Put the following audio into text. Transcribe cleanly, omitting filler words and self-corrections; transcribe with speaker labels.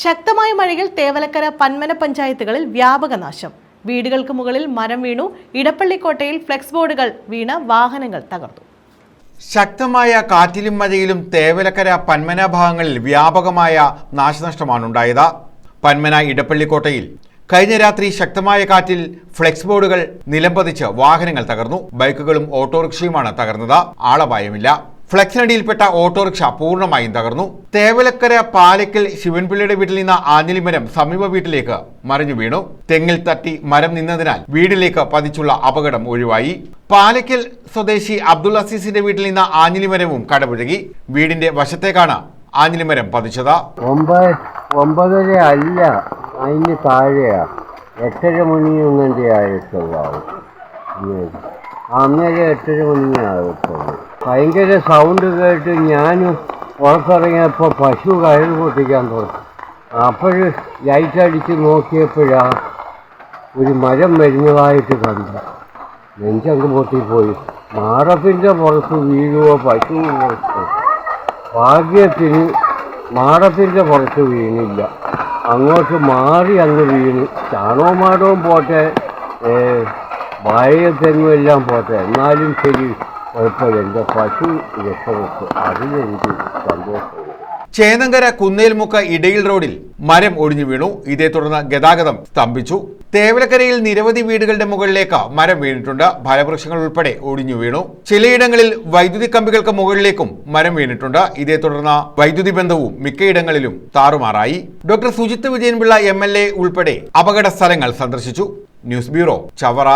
Speaker 1: ശക്തമായ മഴയിൽ തേവലക്കര പന്മന പഞ്ചായത്തുകളിൽ വ്യാപക നാശം. വീടുകൾക്ക് മുകളിൽ മരം വീണു. ഇടപ്പള്ളിക്കോട്ടയിൽ ഫ്ലെക്സ് ബോർഡുകൾ വീണ് വാഹനങ്ങൾ തകർന്നു.
Speaker 2: ശക്തമായ കാറ്റിലും മഴയിലും തേവലക്കര പന്മന ഭാഗങ്ങളിൽ വ്യാപകമായ നാശനഷ്ടമാണുണ്ടായത്. പന്മന ഇടപ്പള്ളിക്കോട്ടയിൽ കഴിഞ്ഞ രാത്രി ശക്തമായ കാറ്റിൽ ഫ്ലെക്സ് ബോർഡുകൾ നിലംപതിച്ച് വാഹനങ്ങൾ തകർന്നു. ബൈക്കുകളും ഓട്ടോറിക്ഷയുമാണ് തകർന്നത്. ആളപായമില്ല. ഫ്ലെക്സിനടിയിൽപ്പെട്ട ഓട്ടോറിക്ഷ പൂർണ്ണമായും തകർന്നു. തേവലക്കര പാലക്കൽ ശിവൻപിള്ളയുടെ വീട്ടിൽ നിന്ന് ആഞ്ഞിലിമരം സമീപ വീട്ടിലേക്ക് മറിഞ്ഞു വീണു. തെങ്ങിൽ തട്ടി മരം നിന്നതിനാൽ വീടിലേക്ക് പതിച്ചുള്ള അപകടം ഒഴിവായി. പാലക്കൽ സ്വദേശി അബ്ദുൾ അസീസിന്റെ വീട്ടിൽ നിന്ന് ആഞ്ഞിലിമരവും കടപുഴകി. വീടിന്റെ വശത്തേക്കാണ് ആഞ്ഞിലിമരം പതിച്ചത്.
Speaker 3: 9:30 അല്ല, അതിന് താഴെയാ. 8:30 മണിയൊന്നെ ആയിട്ടുള്ളാവും. അന്നേരം 8:30 മണിയാകത്തുള്ളൂ. ഭയങ്കര സൗണ്ട് കേട്ട് ഞാൻ പുറത്തിറങ്ങിയപ്പോൾ പശു കയർ പൊട്ടിക്കാൻ തുടങ്ങി. അപ്പോൾ ലൈറ്റ് അടിച്ച് നോക്കിയപ്പോഴാണ് ഒരു മരം വരുന്നതായിട്ട് കണ്ടു. നെഞ്ചങ്ങ് പൊട്ടിപ്പോയി. മാടത്തിൻ്റെ പുറത്ത് വീഴുവോ പശു പുറത്ത്. ഭാഗ്യത്തിന് മാടത്തിൻ്റെ പുറത്ത് വീണില്ല, അങ്ങോട്ട് മാറി അങ്ങ് വീണ്. ചാണകവും മാടവും പോട്ടെ, വാഴത്തെങ്ങും എല്ലാം പോട്ടെ, എന്നാലും ശരി കുഴപ്പമില്ല. എൻ്റെ പശു രക്ഷപ്പെട്ടു. അതിലെനിക്ക് സന്തോഷമുണ്ട്.
Speaker 2: ചേന്നങ്കര കുന്നേൽമുക്ക് ഇടയിൽ റോഡിൽ മരം ഒടിഞ്ഞു വീണു. ഇതേ തുടർന്ന് ഗതാഗതം സ്തംഭിച്ചു. തേവലക്കരയിൽ നിരവധി വീടുകളുടെ മുകളിലേക്ക് മരം വീണിട്ടുണ്ട്. ഫലവൃക്ഷങ്ങൾ ഉൾപ്പെടെ ഒടിഞ്ഞു വീണു. ചിലയിടങ്ങളിൽ വൈദ്യുതി കമ്പികൾക്ക് മുകളിലേക്കും മരം വീണിട്ടുണ്ട്. ഇതേ തുടർന്ന് വൈദ്യുതി ബന്ധവും മിക്കയിടങ്ങളിലും താറുമാറായി. ഡോക്ടർ സുജിത്ത് വിജയൻപിള്ള MLA ഉൾപ്പെടെ അപകട സ്ഥലങ്ങൾ സന്ദർശിച്ചു. News bureau, Chavara.